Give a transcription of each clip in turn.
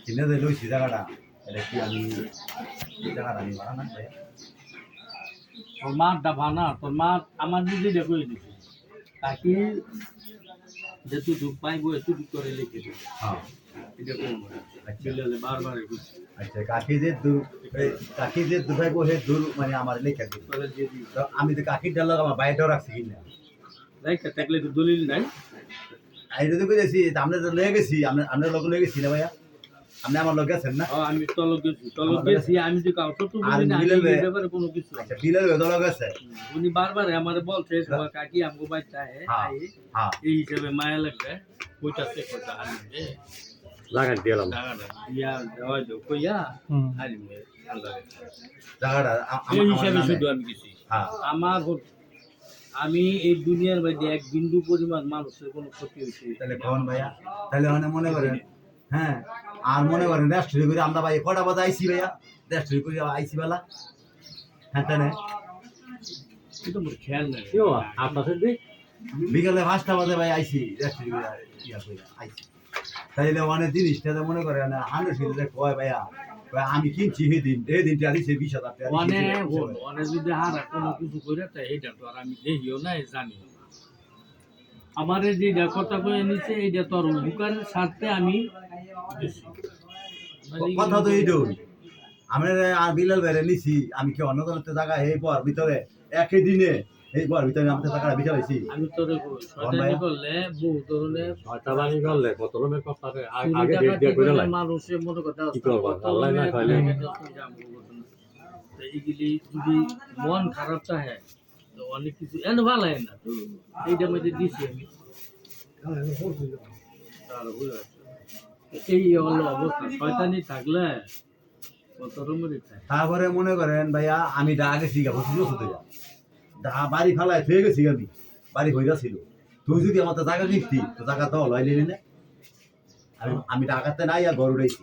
কিনে দিল জায়গাটা এটা কি আমি জায়গাটা আমি বাড়া না ভাই তোর মাঠটা ভানা তোর মাঠ আমার দিদি দেখো দিচ্ছে তাকে যেহেতু দুঃখ পাইব একটু করে লিখে দেবে হ্যাঁ এটা করবো বিল্লালে বারবার আচ্ছা কাকি যে দুভাই বসে দূর মানে আমার লেখা দিল তো আমি তো কাকির ডাল আমার বাইরেও রাখছি কিনা রাইখা থাকলে তো দলিল নাই আইরে তো কইছি আমরা তো লয়ে গেছি আমরা লোক লয়ে গেছি না ভাইয়া আপনি আমার লোক আছেন না আমি তলক গেছি আমি যে কাউকে তো আর বুঝি না বিলের এই ব্যাপারে কোনো কিছু আচ্ছা বিলের লোক আছে উনি বারবার আমারে বলছে তোমার কাকি আমগো বাচ্চা হ্যাঁ হ্যাঁ এই হিসাবে মায়া লাগবে কইতাছে কথা আনবে লাগান দিলাম ইয়া দেওয়া যাও কইয়া আনবে জায়গাটা এই হিসাবে শুধু আমি গেছি হ্যাঁ আমার আমি এই দুনিয়ার মধ্যে এক বিন্দু পরিমাণ মানুষের কোনো ক্ষতি হয়েছে তাহলে কোন ভাইয়া তাহলে মনে করেন হ্যাঁ আর মনে করেন রেস্টুরি করে আমরা ভাই কটা বাজে আইসি ভাইয়া রেস্টুরি করে আইসি বেলা হ্যাঁ তাই না কিন্তু মোর খেয়াল নাই আপনার বিকালে 5টা বাজে ভাই আইসি রেস্টুরি করে ইয়া করে আইসি তাইলে অনেক জিনিসটা মনে করেন আনন্দ ফিরে কয় ভাইয়া আমি কিনছি এই দিনটা দিছে 20,000 টাকা অনেক যদি হারা কোনো কিছু করে তাই এইটা তো আর আমি দেখিও না জানি আমার যে কথা কয়ে নিচ্ছে এইটা তোর বুকারের স্বার্থে আমি কথা তো এইটাই আমরা বিলাল বাইরে নিছি আমি কি অন্য দলের জায়গা এই পর ভিতরে একই দিনে এই পর ভিতরে আমাদের টাকাটা বিচারাইছি আমি তোরে শয়তানি করলে বহু ধরনের শয়তানি করলে কত রকমের কথা আগে ডেট দিয়ে কইরা লাই মানুষে মনে কথা কি করব আল্লাহ না কইলে এইগুলি যদি মন খারাপ থাকে তো অনেক কিছু এনে ভালো হয় না তো এইটা মধ্যে দিছি আমি এই হলো অবস্থা শয়তানি থাকলে কত রকমের থাকে তারপরে মনে করেন ভাইয়া আমি আগে শিখা বসে বাড়ি ফালায় থুয়ে গেছি আমি বাড়ি হয়ে ছিল তুই যদি আমার জায়গা নিচ্ছি তো জায়গা তো লয় নিলি না আমি টাকাতে নাই আর ঘর উড়াইছি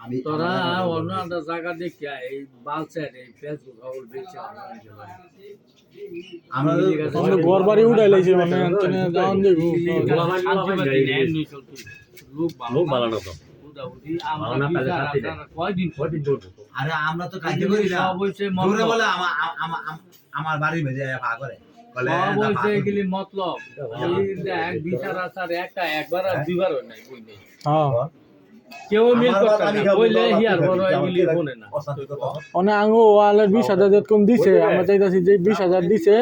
আমি তোরা অন্য একটা জায়গা দেখিয়া এই বালসের এই ফেসবুক খবর বেচে আমরা ঘর বাড়ি উঠাই লাইছে মানে যাওয়ান দেব লোক ভালো না তো আরে আমরা তো কাজ করি না জোরে বলে আমার বাড়ির মেঝে ভা করে বলে মতলব এক বিচার আসার একটা একবার আর দুইবার নাই বই নেই কেউ মিল করতে না বইলে হিয়ার বড় এগুলি বলে না অনে আঙ্গো ওয়ালের 20,000 যেরকম দিছে আমরা চাইতাছি যে 20,000 দিছে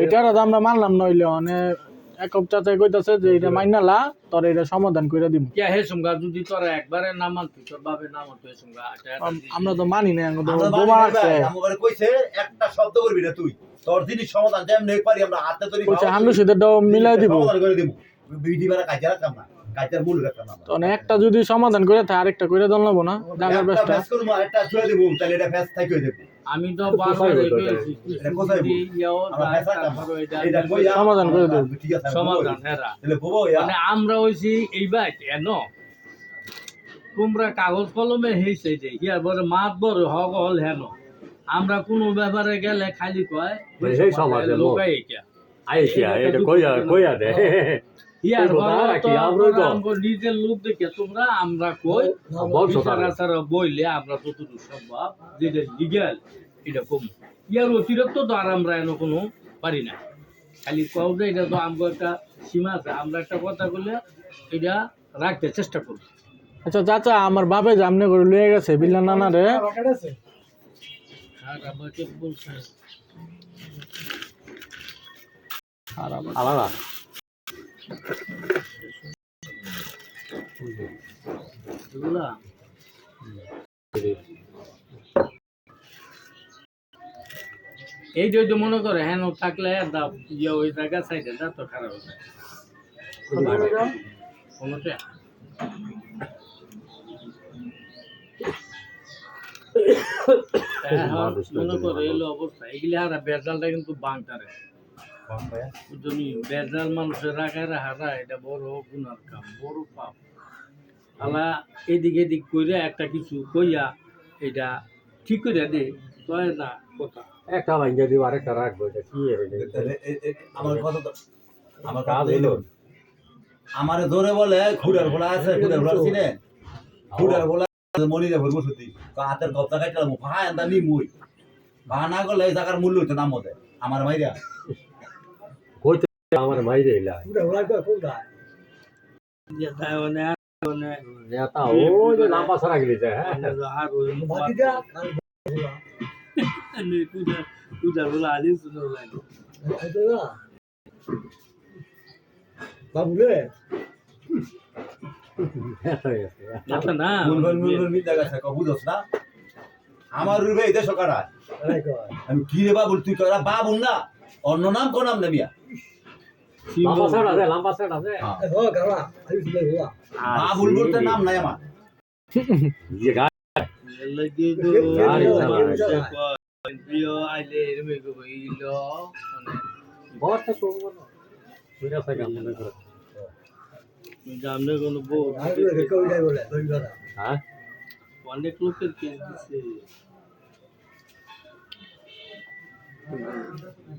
এটার আমরা মানলাম নইলে অনে এক চাচাই কইতাছে যে এটা মাইনালা তোর এটা সমাধান কইরা দিব কে হে সুমগা যদি তোরা একবারে না মানতি তোর বাবে না মানতো হে সুমগা আমরা তো মানি না আঙ্গো বোমা আছে আমারে কইছে একটা শব্দ করবি না তুই তোর জিনিস সমাধান যেমন পারি আমরা হাতে ধরে কইছে হান্ডু সিদেরটাও মিলাই দিব সমাধান করে দিব বিডি বারা কাজ রাখতাম না কাজের মূল রাখতাম না তো একটা যদি সমাধান করে থাকে আরেকটা কইরা দল লাগবো না ঢাকার ব্যস্ত ফেস করব আরেকটা ছুঁয়ে দেব তাহলে এটা ফেস থাকি হয়ে যাবে আমি তো বারবার কইছি সমাধান করে দেব ঠিক আছে সমাধান হেরা তাহলে ববো মানে আমরা হইছি এই বাইট এনো তোমরা কাগজ কলমে হেইছে যে ইয়া বড় মাত বড় হগ হল হেনো আমরা কোনো ব্যাপারে গেলে খালি কয় এই সমাজে লোক আইসিয়া এটা কইয়া দে ইয়ার কি আমরা নিজের লোক দেখে তোমরা আমরা কই সারা বইলে আমরা যতটুকু সম্ভব যেটা লিগ্যাল এটা কম ইয়ার অতিরিক্ত তো আর আমরা এনে কোনো পারি না খালি কও যে এটা তো আমগো একটা সীমা আছে আমরা একটা কথা বললে এটা রাখতে চেষ্টা করব আচ্ছা চাচা আমার বাপে জামনে করে লয়ে গেছে বিল্লা নানা রে আর আমাকে বলছে আলাদা এগুলা এই যদি মনে করে হ্যাঁ থাকলে ইয়ে ওই জায়গা সাইডে যা তো খারাপ হবে কোনোটা মনে করে এলো অবস্থা এগুলি আর বেজালটা কিন্তু বাংটারে বেজাল মানুষের রাখায় রাখারা এটা বড় গুনার কাম বড় পাপ আলা এদিক এদিক কইরা একটা কিছু কইয়া এটা ঠিক করে দে কয় না কথা একটা ভাঙ্গা দিব আরেকটা রাখবো এটা কি আমার কথা তো আমার কাজ হইলো আমারে ধরে বলে খুড়ার বলা আছে খুড়ার বলা চিনে খুড়ার বলা মনিরে ভরবো সত্যি হাতের গপ্তা কাটলাম ভাই আন্দা নিমুই ভা না করলে এই জায়গার মূল্য হইতো নাম মতে আমার মাইরা কইতে আমার মাইরে এলা নেতা ওই যে লাম্বা সারা গেছে হ্যাঁ মুলবল মিদা গেছে ক বুঝছ না আমার রুবে এই দেশ কারা আমি কি রে বাবুল তুই করা বাবুল না অন্য নাম কোন নাম নেবিয়া লাম্বা সারা আছে বাবুল বলতে নাম নাই আমার ইয়ে গা বর্ষা তো কইরা থাকা মনে করে হ্যাঁ অনেক লোকের কেস দিচ্ছে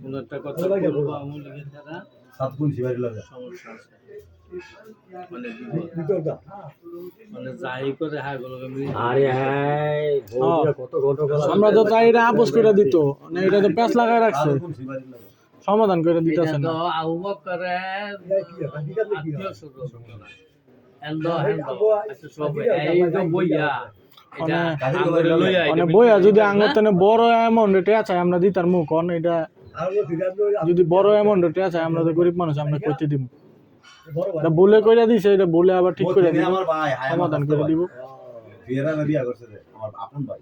কোন একটা কথা বলবো আমি লিখে তারা সাতগুণ শিবারি লাগে সমস্যা আছে মানে যাই করে হ্যাঁ গুলোকে আরে হ্যাঁ বউরা কত ঘন্টা করে আমরা তো তাই এটা আপোষ করে দিত না এটা তো প্যাঁচ লাগায় রাখছে সাতগুণ শিবারি লাগে সমাধান করে দিতেছে না আবু বকরে আত্মীয় স্বজন আচ্ছা সব এই তো বইয়া এটা আঙ্গুরে লইয়া মানে বইয়া যদি আঙ্গতনে বড় অ্যামাউন্ট এটা চাই আমরা দিতার মুখ কোন এটা যদি বড় অ্যামাউন্ট এটা চাই আমরা তো গরিব মানুষ আমরা কইতে দিব এটা বলে কইরা দিছে এটা বলে আবার ঠিক করে দিব আমার ভাই সমাধান করে দিব বিয়েরা না বিয়া করছে রে আমার আপন ভাই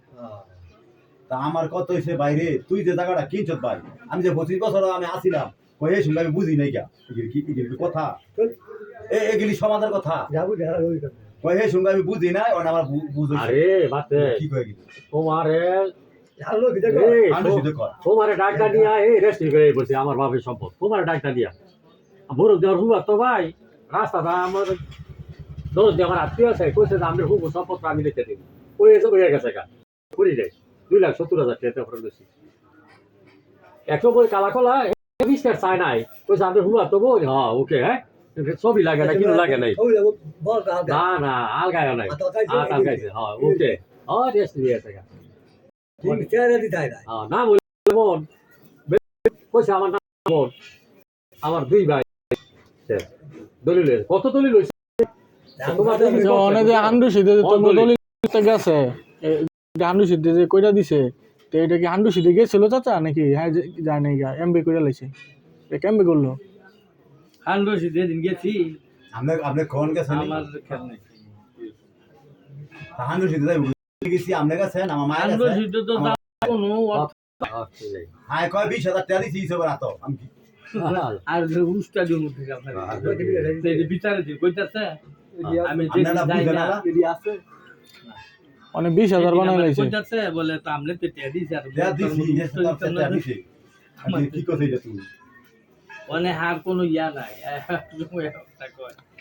তা আমার কত হইছে বাইরে তুই যে জায়গাটা কিনছত ভাই আমি যে 25 বছর আমি আসিলাম কই এই শুনলে আমি বুঝি নাই গা এগুলি কথা এগুলি সমাধান কথা কই হে শুনলে আমি বুঝি নাই ওটা আমার বুঝ আরে বাতে কি কই গেলি তোমারে আমি শুধু কর তোমারে ডাক্তার দিয়া এই রেস্ট করে বলছে আমার বাপের সম্পদ তোমারে ডাক্তার দিয়া বড় দেওয়ার হুয়া তো ভাই রাস্তাটা আমার দোষ দিয়ে আমার আত্মীয় আছে কইছে যে আমাদের হুবো সম্পদ আমি লিখে দিব ওই এসব হয়ে গেছে গা করি যাই 2,70,000 টাকা খরচ হয়েছে 100 বই কালা কলা বিস্তার চাই নাই কইছে আমাদের হুয়া তো বই হ্যাঁ ওকে হ্যাঁ ছবি লাগে না কিন্তু লাগে নাই না না আলগায় নাই আলগাইছে হ্যাঁ ওকে হ্যাঁ রেস্ট দিয়ে আছে গা হ্যাঁ না বলে মন কইছে আমার নাম মন আমার দুই ভাই দলিল কত দলিল হইছে অনেক যে হান্ডু সিদ্ধে তোমার দলিল গেছে হান্ডু সিদ্ধে যে কইরা দিছে তো এটা কি হান্ডু সিদ্ধে গেছিল চাচা নাকি হ্যাঁ যায় নাই গা এমবি কইরা লাইছে এমবি করলো হান্ডু সিদ্ধে দিন গেছি আপনি কোন গেছেন আমার খেয়াল নাই হান্ডু সিদ্ধে যাই গেছি আপনি গেছেন আমার মায়ের হান্ডু কাছে সিদ্ধে তো কোনো হাই কয় 20,000 টাকা দিছি হিসাবে রাত আমি আর উস্তাদির মধ্যে আপনার বিচারে দিন কইতাছে আমি যে আপনারা বুঝেন না অনেক 20,000 বানাই লাইছে কইতাছে বলে তো আমনে তো টিয়া দিছি আর টাকা দিছি টাকা দিছি আমি কি কথা এটা তুই মানে হার কোনো ইয়া নাই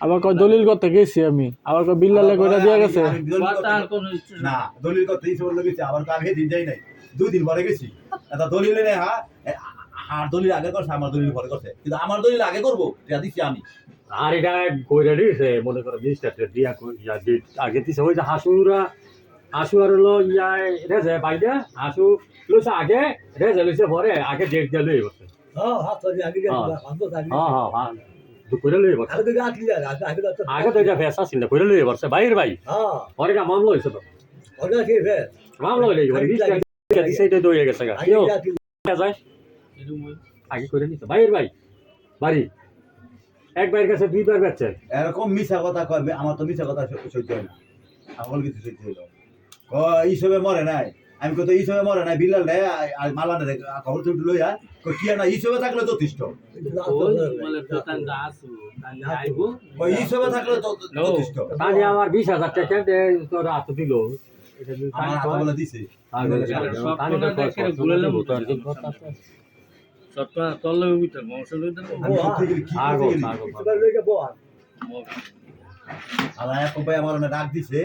আবার কয় দলিল করতে গেছি আমি আবার কয় বিল্লালে কইরা দিয়া গেছে তার কোনো না দলিল করতে হিসাবে লগেছি আবার তো আমি দিন যাই নাই 2 দিন পরে গেছি এটা দলিল নেই হ্যাঁ আর দলিল আগে করছে আমার দলিল পরে করছে কিন্তু আমার দলিল আগে করবো এটা দিছি আমি আর এটা কইরা দিছে মনে করো মিনিস্টার দিয়া আগে দিছে ওই যে হাসু আর হলো ইয়া রেজে বাইদা হাসু লইছে আগে রেজে লইছে পরে আগে ডেট দিয়ে লই বসে হ্যাঁ দুপুরে লই বসে আগে তো এটা ফেসা ছিল কইরা লই বসে বাইরে ভাই পরে এটা মামলা হইছে তো মামলা হইলে মিনিস্টার দিছে এটা দইয়ে গেছে গা কেউ যায় আগে করে নিতে বাইরে ভাই বাড়ি একবার কাছে দুইবার বেচছেন এরকম মিছা কথা কয় আমার তো মিছা কথা সহ্য হয় না আমার কিছু সহ্য হইল হিসেবে মরে নাই আমি কত হিসেবে মরে নাই বিল্লাল রে আর মালান রে খবর তো লইয়া কি না হিসেবে থাকলে যথেষ্ট বলে তো তান আসু তান আইবো ওই হিসেবে থাকলে যথেষ্ট তাহলে আমার 20,000 টাকা দে তোর হাত দিল এটা আমার হাতে বলে দিছে সত্তা তল্লে উইটার মাংস লইতে আল্লাহ এক ভাই আমার ডাক দিছে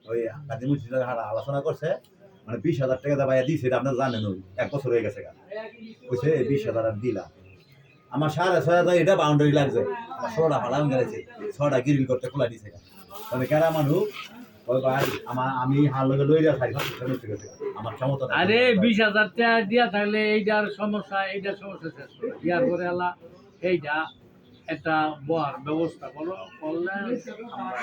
ওই কাজী মুর্শিদের হারা আলোচনা করছে মানে 20,000 টাকা ভাইয়া দিছে এটা আপনারা জানেন ওই 1 বছর হয়ে গেছে কইছে 20,000 আর দিলা আমার 6,500 এটা বাউন্ডারি লাগছে আমার 16টা ভাড়া গেছে ছটা গিরিল করতে খোলা দিছে তবে কেরা মানুষ ওই ভাই আমি হার লগে লইরা থাকি আমার ক্ষমতা নাই। আরে 20,000 টাকা দিয়া থাকলে এইটার সমস্যা শেষ করো। ইয়ার পরে আলা এইটা একটা বর ব্যবস্থা করো, করলে আমরা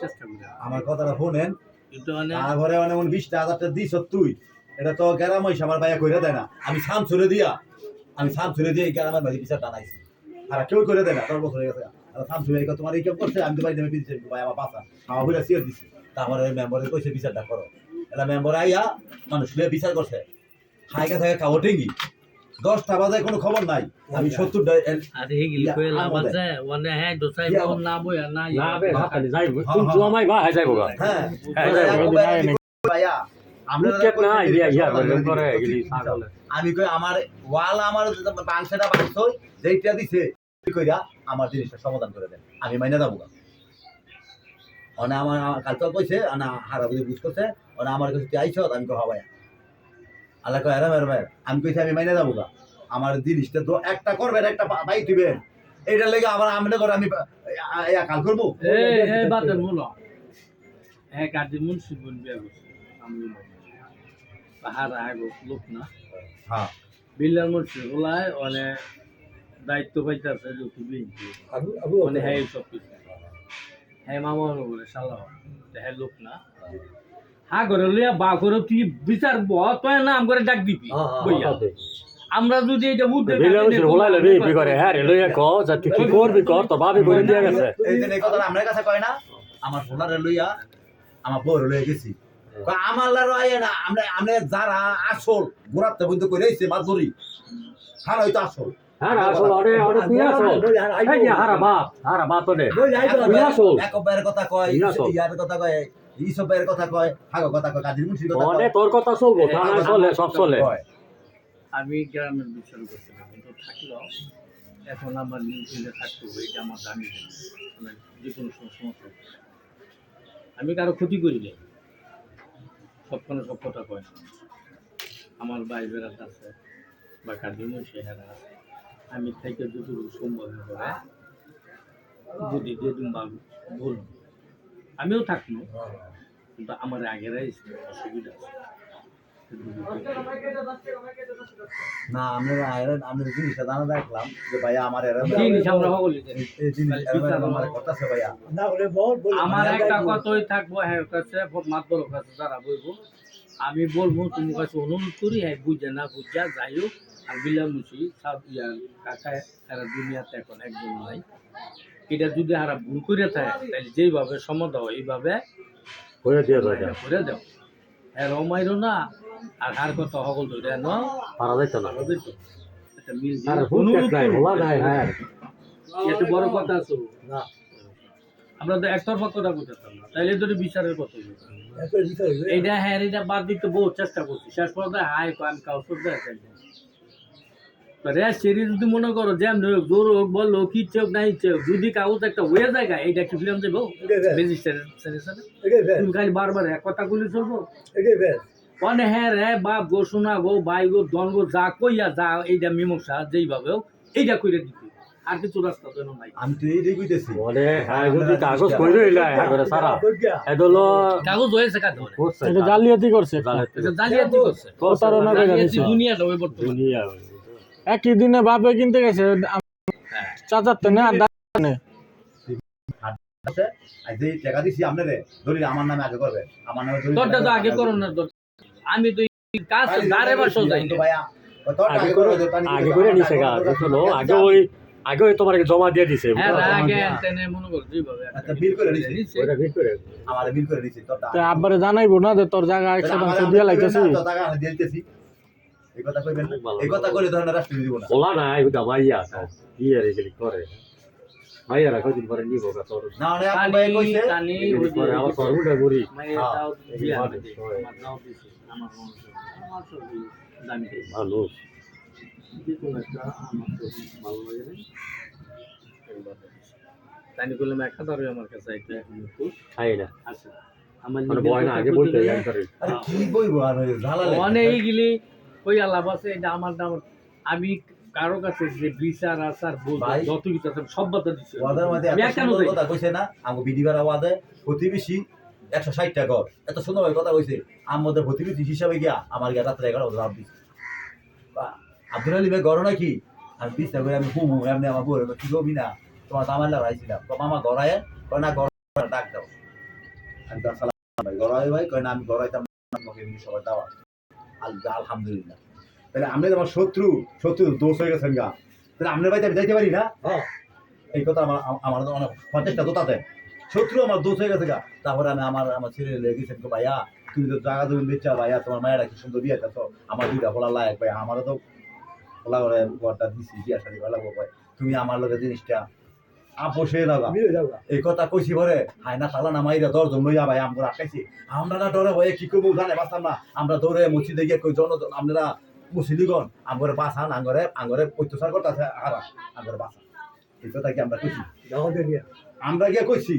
চেষ্টা করি। আমার কথাটা শোনেন, কিন্তু মানে তারপরে মানে 20,000 টাকা দিছ তুই, এটা তো গ্রাম হইছে আমার ভাইয়া কইরা দেয় না। আমি সাম ছুড়ে দিয়া এই গ্রামের ভাই বিচার টানাইছি, আর কেউ করে দেয় না। 10 বছর হয়ে গেছে আর সাম ছুড়ে তোমার এই কেউ করছে, আমি তো বাইরে দিয়েছি ভাই আমার বাসা আমার হইরা সিয়ার দিছি। তারপরে মেম্বারে কইছে বিচারটা করো, এটা মেম্বার আইয়া মানুষ লিয়ে বিচার করছে। হাইকা থাকে কাও টেঙ্গি 10টা বাজে কোনো খবর নাই। আমি 70টা আরে হেগিলি কইলা বাজে ওনে হ্যাঁ দোসাই কোন না বইয়া না না বে হাতানি যাইব তুমি জমাই বা হাই যাইব গা হ্যাঁ ভাইয়া আমরা কেট না ইয়া করে এগুলি ছাগলে আমি কই আমার ওয়াল আমার বাংশাটা বাংশই যেইটা দিছে কইরা আমার জিনিসটা সমাধান করে দেন, আমি মাইনা যাবো গা। মানে আমার কালকে কইছে না হারা বুঝে বুঝ করছে, মানে আমার কাছে তুই আইছ, আমি কই হবাই আল্লাহ কয় আরে মেরে আমি কইছি আমি মাইনা যাবো গা। আমার জিনিসটা তো একটা করবেন, একটা পাই দিবেন, এইটার লেগে আবার আমনে করে আমি কাল করবো। এই বাতের মূল হ্যাঁ কাজী মুন্সি বল বিয়া করছে আমি পাহাড় আগো লোক না হ্যাঁ বিল্লার মুন্সি বলায় মানে দায়িত্ব পাইতেছে লোক বিএনপি মানে হ্যাঁ সব কিছু হ্যাঁ মামা বলে সালা হ্যাঁ লোক না হ্যাঁ করে লিয়া বা করে তুই বিচার তুই নাম করে ডাক দিবি বইয়া আমরা যদি এটা বুঝতে বিলাউসের বলাইলে রে বি করে হ্যাঁ রে লইয়া কও যা তুই কি করবি কর তো ভাবি করে দিয়া গেছে এই যে এই কথাটা আমার কাছে কয় না, আমার সোনারে লইয়া আমার বউর লইয়া গেছি, কয় আমার লারো আইয়া না আমরা যারা আসল গোরাতে বন্ধ করে আইছে মাছ ধরি হার হয়তো আসল হ্যাঁ আসল আরে আরে তুই আসল এই যে হারা বাপ তো নে তুই আসল একবারের কথা কয়, ইয়ার কথা কয়, ইসবের কথা কয়, হাগো কথা কয়, কাজী মুন্সির কথা মানে কয়। তোর কথা চলবো তা না চলে সব চলে কয়। আমি গ্রামের বিচার করছিলাম কিন্তু থাকলেও এখন আমার নিউজিল্যান্ডে থাকতে হবে এটা আমার জানি মানে যে কোনো সমস্যা আমি কারো ক্ষতি করি না, সবখানে সব কথা কয় না। আমার ভাই বেড়াতে আছে বা কাজিমও সেখানে আছে, আমি থেকে যতটুকু সম্ভব করে যদি যেদিন বা বলব আমিও থাকবো, কিন্তু আমার আগেরাই অসুবিধা আছে। না আমরা জিনিসটা জানা দেখলাম যে ভাইয়া আমার এরা জিনিস আমরা সকলে জানি। এই জিনিস আমার করতেছে ভাইয়া আমার একটা কথাই থাকবো হ্যাঁ কাছে মাতবর কাছে যারা বলবো আমি বলবো তুমি কাছে অনুরোধ করি হ্যাঁ বুঝে না বুঝা যাই হোক আর বিলামুচি সব ইয়ার কাকা এরা দুনিয়াতে এখন একজন নাই, এটা যদি হারা ভুল করে থাকে তাহলে যেইভাবে সমাধান হয় এইভাবে করে দিয়ে যায় করে দাও হ্যাঁ রমাইরো না আর হার কথা সকল ধরে ন পারা যাইতো না একটা মিল আর ভুল নাই বলা নাই হ্যাঁ এত বড় কথা আছে না, আমরা তো একতরফা কথা বলতেতাম না, তাইলে যদি বিচারের কথা এইটা হ্যাঁ এটা বাদ দিতে বহু চেষ্টা করছি, শেষ পর্যন্ত হাই আমি কাউ করতে সেরি যদি মনে করো যে জোর হোক বল হোক ইচ্ছে হোক না ইচ্ছে হোক যদি কাগজ একটা হয়ে যায় এইটা কি ফিল্ম দেবো তুমি খালি বারবার এক কথা গুলি চলবো মানে হ্যাঁ রে বাপ গো শোনা গো ভাই গো দন গো যা কইয়া যা এইটা মীমাংসা যেইভাবে হোক এইটা কইরা দিতে আর কিছু রাস্তা তো নাই। আমি তো এইটাই কইতেছি বলে হ্যাঁ যদি কাগজ কইরে হইলা হ্যাঁ করে সারা এদলো কাগজ হয়েছে কাজ এটা জালিয়াতি করছে জালিয়াতি করছে প্রতারণা করে দিছে দুনিয়া দেবে বর্তমানে দুনিয়া একই দিনে বাপে কিনতে গেছে চাচাতে না দানে আছে আর যে টাকা দিছি আপনারে ধরি আমার নামে আগে করবে, আমার নামে ধরি তোরটা তো আগে করো না আমি তো কাজ দাঁড়ে বসো যাই কিন্তু ভাইয়া তোরটা আগে করে নিছে গা চলো আগে ওই তোমার জমা দিয়ে দিছে হ্যাঁ আগে তেনে মনে কর দুইভাবে একটা বিল করে নিছি, ওটা ভিড় করে আমারে বিল করে নিছি তোরটা তো আব্বারে জানাইবো না যে তোর জায়গা 100% দিয়া লাইতেছি তো টাকা দিতেছি, এই কথা কইবেন না, এই কথা কইলে ধরেন রাষ্ট্র দিব না। বলা না এটা মাইয়া কি আর এগুলি করে মাইয়ারা কদিন পরে নিব গা তোর না মানে আপনি ভাই কইছে টানি এগুলি করে আমার সর্বটা বুড়ি মাইয়াটাও দিয়া দিছে আমার নাও দিছে আমার আমার সব দামি দিছে ভালো যে কোনো একটা আমার তো ভালো লাগে না টানি করলে একটা ধরে আমার কাছে একটা একটু খাই না আছে আমার মানে বয় না আগে বলতে যাই করে আরে কি কইবো আর ঝালালে অনেক গিলি কই আলাপ আছে এটা আমার দাম আমি কারো কাছে যে বিচার আচার ভাই, যত কিছু আছে সব বাতা দিচ্ছে ওয়াদের মধ্যে আমি এত একটা সুন্দর নই কথা কইছে না আমাকে বিডিবার ওয়াদে প্রতিবেশী 160 টাকা এত সুন্দর কথা কইছে আমাদের প্রতিবেশী হিসাবে গিয়া আমার গিয়া রাত্রে 11 রাত দিছে আব্দুল আলী ভাই গড় নাকি আমি বিছনা করে আমি ঘুমু এমনি আমার বউরে কি গবি না তোমার দামার লাগাইছিলাম তো মামা গড়ায় কয় না গড় ডাক দাও আমি তো সালাম ভাই গড়াই ভাই কয় না আমি গড়াইতাম না আমাকে এমনি সবাই দাও আলহামদুলিল্লাহ তাহলে আমরা আমার শত্রু দোষ হয়ে গেছেন গা তাহলে আপনার বাড়িতে আমি যাইতে পারি না এই কথা আমার অনেক 50টা দোতা দেয় শত্রু আমার দোষ হয়ে গেছে গা তারপরে আমি আমার ছেলে লেগেছেন তো ভাইয়া তুমি তো জায়গা তুমি বেচা ভাইয়া তোমার মায়েরা কি সুন্দর বিয়ে তো আমার দুইটা খোলা লায়ক ভাই আমারও তো খোলা করে ঘরটা দিছি বিয়া শাড়ি ভালো ভাই তুমি আমার লোকের জিনিসটা আপোষে দাদা এই কথা কইছি পরে হায় না তালা না মাইরা 10 জন লইয়া ভাই আমরা আটকাইছি আমরা না ডরে ভয়ে কি করবো জানে বাঁচতাম না আমরা দৌড়ে মসজিদে গিয়ে কই জন আপনারা মুসলিগণ আঙ্গরে বাঁচান আঙ্গরে অত্যাচার করতেছে আঙ্গরে বাঁচান এই কথা কি আমরা কইছি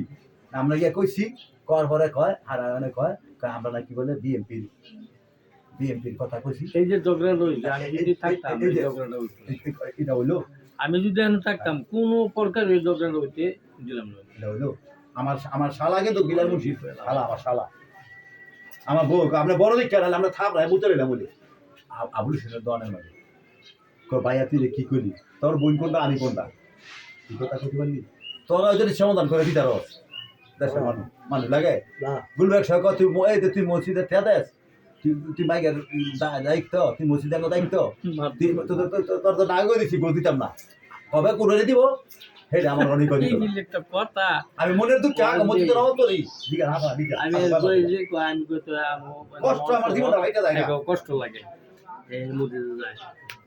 আমরা গিয়ে কইছি কর পরে কয় আর কয় আমরা না কি বলে বিএমপির কথা কইছি এই যে ঝগড়া রইল আমি যদি থাকতাম এই ঝগড়াটা হইতো না। এটা হইলো আমি যদি এখন থাকতাম কোনো প্রকার এই ঝগড়াটা হইতে দিলাম না এটা হইলো আমার শালা কিন্তু বিলাল মুন্সি শালা আমার শালা আমার বউ আমরা বড় দিক কেন আমরা থাপড়ায় বুঝতে রইলাম বলি আবুল সেনের দোয়ানের মাঝে ভাইয়া তুই কি করলি তোর বোন কোনটা আমি কোনটা কি কথা কইতে পারলি তোরা যদি সমাধান করে দিতে রস দেশের মানুষ লাগে বলবে একশো তুই মসজিদের ঠেয়া দেশ তুই মাইকের দায়িত্ব তুই মসজিদের দায়িত্ব তোর তো না করে দিচ্ছি গোল দিতাম না কবে করে দিব সেটা আমার অনেক এই যে একটা কথা আমি মনের দুঃখে আগে মসজিদের রহমত করি দিকে হাঁটা দিকে আমি কই যে আমি কইতো কষ্ট আমার জীবনটা ভাইটা যায় না কষ্ট লাগে এই মুদে যায়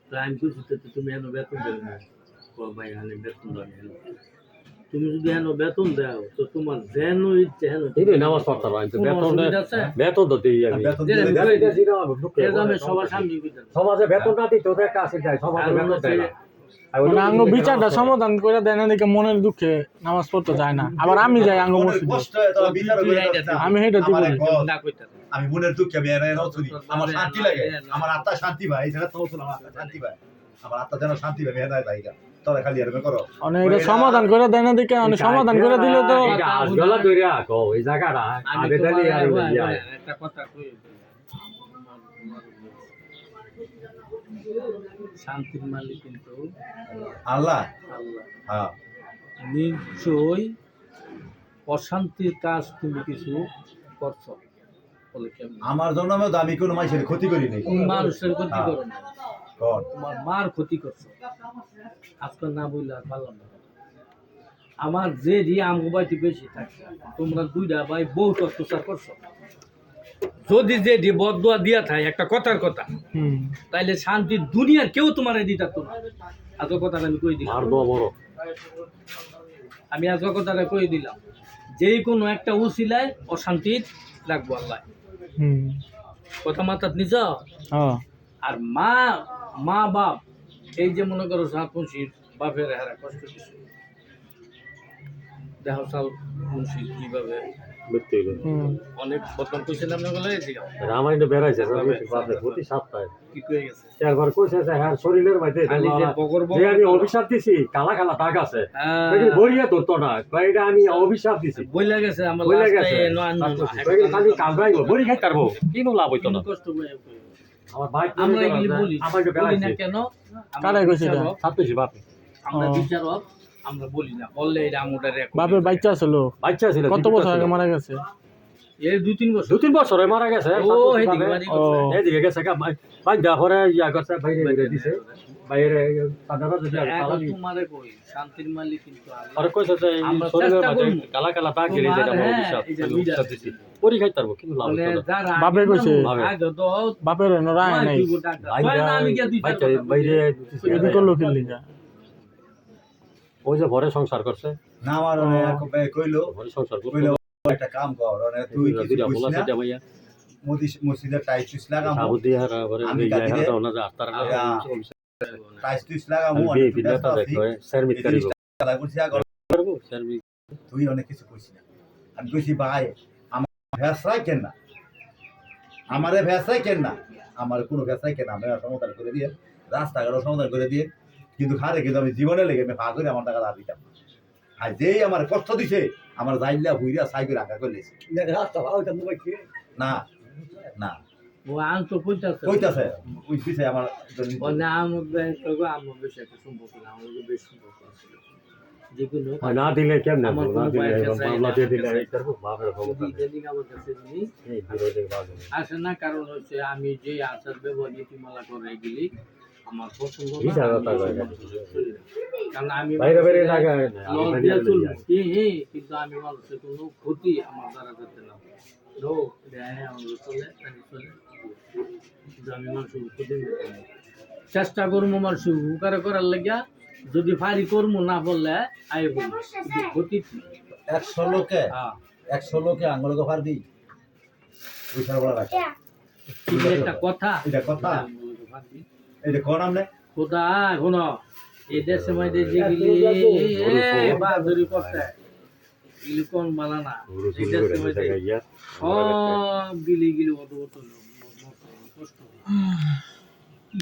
তো আমি কইছি তো তুমি এনে বেতন দেবে না ও ভাই আমি বেতন দাও না তুমি যদি এনে বেতন দাও তো তোমার যেন ইচ্ছে হেন এই নামাজ পড়তে পারো আমি তো বেতন তো দিই আমি বেতন দিলে দিলে আমি এটা দিলাম আমি ঢুকে আমি সবার সামনে কইতাম সমাজে বেতন না দিতে ওদের একটা আছে যায় সমাজে বেতন দেয় না আঙ্গ বিচারটা সমাধান করে দেয় না দেখে মনের দুঃখে নামাজ পড়তে যায় না আবার আমি যাই আঙ্গ মসজিদে কষ্ট হয় তোরা বিচার করে আমি হেঁটে দিব না কইতাম আমি মনের দুঃখে আমি এর নতুন আমার শান্তি লাগে আমার আত্মা শান্তি পায় এই জায়গা তো আমার আত্মা শান্তি পায় আমার আত্মা যেন শান্তি পায় হেদায় তাইগা তোরা খালি এরকম করো অনেক এটা সমাধান করে দেয় না দেখে অনেক সমাধান করে দিলে তো এটা আজগলা ধরে রাখো এই জায়গাটা আগে দালি আর একটা কথা কই শান্তির মালিক কিন্তু আল্লাহ আল্লাহ হ্যাঁ নিশ্চয়ই অশান্তির কাজ তুমি কিছু করছো বলে কেমন আমার জন্য আমি কোনো মানুষের ক্ষতি করি নাই তুমি মানুষের ক্ষতি করো না কর তোমার মার ক্ষতি করছো আজকে না বললে আর পারলাম না আমার যে আমগো বাড়িতে বেশি থাকে তোমরা দুইটা ভাই বহুত অত্যাচার করছো যদি যে বদুয়া দিয়া থাকে একটা কথার কথা তাইলে শান্তির দুনিয়ার কেউ তোমার দিতে তো না আজকে কথাটা আমি কই দিলাম মারবো বড় আমি আজকে কথাটা কই দিলাম যেই কোনো একটা উসিলায় অশান্তির রাখবো আল্লাহ কথা মাথাত নিজ আর মা বাপ এই যে মনে করো সাত মুন্সির বাপের হারা কষ্ট দিচ্ছে দেখো সাল মুন্সি কিভাবে অনেক বদনাম কইছিলাম না বলে রামায়ণ বেড়াইছে বাপরে প্রতি সপ্তাহে কি কয়ে গেছে চারবার কইছে যে হ্যাঁ শরীরের মধ্যে যে আমি অভিশাপ দিছি কালা কালা দাগ আছে বড়িয়া ধরতো না এটা আমি অভিশাপ দিছি বইলা গেছে আমার বইলা গেছে খালি কামড়াইব বড়ি খাইতে পারবো কিনো লাভ হইতো না কষ্ট করে আমার ভাই আমরা এগুলি বলি আমার বলি না কেন কারে কইছে এটা ছাত্রছি বাপে আমরা বিচারক আমরা বলি না বললে এটা আমুটার বাপের বাচ্চা ছিল বাচ্চা ছিল কত বছর আগে মারা গেছে এই 2-3 বছর 2-3 বছরে মারা গেছে ও এদিকে বাড়ি করছে এদিকে গেছে ভাই পরে ইয়া করছে বাইরে দিছে বাইরে সাদারা যদি এখন তোমারে কই শান্তির মালিক কিন্তু আল্লাহ আর কইছে যে আমরা শরীরের চেষ্টা মধ্যে করব। কালা কালা দাগ গেলে যেটা বড় অভিশাপ এই যে বিদায় দিছি পরি খাইতে পারবো কিন্তু লাভ মানে হইতো না যারা বাপে কইছে। আগে তো বাপের রায় নাই বাইরে এদি করলো কি লিগা ওই যে ঘরে সংসার করছে না আমার কইলো ঘরে সংসার করছে কইলো একটা কাম কর তুই কিছু দুইটা বুঝিস বলা না সেটা ভাইয়া মসজিদের টাইস টুইস লাগামু সাবুদি আর ঘরে আমি ইয়া কাটিয়ে- হারটা ওনা যে আস্তার টাইস টুইস লাগামু আমি ভিডিওটা দেখো সার্ভিস করিব কথা কইছি আগর করব সার্ভিস তুই অনেক কিছু কইছিস না আমি কইছি ভাই আমার ভেসরাই কেন না আমারে ভেসরাই কেন না আমার কোনো ভেসরাই কেন না আমরা সমাধান করে দিয়ে রাস্তাঘাটও সমাধান করে দিয়ে কিন্তু খারে কিন্তু আমি জীবনে লেগে আমি পা করে আমার টাকা ধার দিতাম না। আর যেই আমার কষ্ট দিছে আমার যাইলা ভুইরা সাই করে রাখা করে লেছে না না ও আনতো কইতাছে কইতাছে ওই পিছে আমার ও না আমার আমার বেশি একটা সম্পর্ক না আমার বেশি সম্পর্ক আছে যেগুলো না দিলে কেমনে আমার না কোনো দিলে পয়সা চাই না, মামলা দিয়ে দিলে আমার কাছে। করবো বাপের খবর যেদিন আমার কাছে জিনিস এই বিরোধী বাজে আসে না, কারণ হচ্ছে আমি যে আচার ব্যবহার নীতিমালা করে গেলি আমার পছন্দ না, বিচার আমি কথা কয় না। কারণ আমি বাইরে বাইরে মানুষের জায়গায় লস দিয়ে চলবো। কিন্তু আমি মানুষের কোনো ক্ষতি আমার দ্বারা করতে না নো আমার চলে তাই চলে, কিন্তু আমি মানুষের ক্ষতি করতে না। চেষ্টা করবো মানুষের উপকার করার লাগিয়া, যদি পারি করবো না বললে আই বলবো, কিন্তু ক্ষতি কি? 100 লোকে হ্যাঁ 100 লোকে আঙ্গুলকে ফার দিই ওই সারা বলা রাখে কিন্তু একটা কথা, এটা কথা আঙ্গুলকে ফাঁক দিই। এটা কোন আমনে খোদা শোনো, এই দেশের মধ্যে যেগুলি বাহাদুরি করছে এগুলি কোন মালা না, এই দেশের মধ্যে সব গিলি গিলি অত কষ্ট কি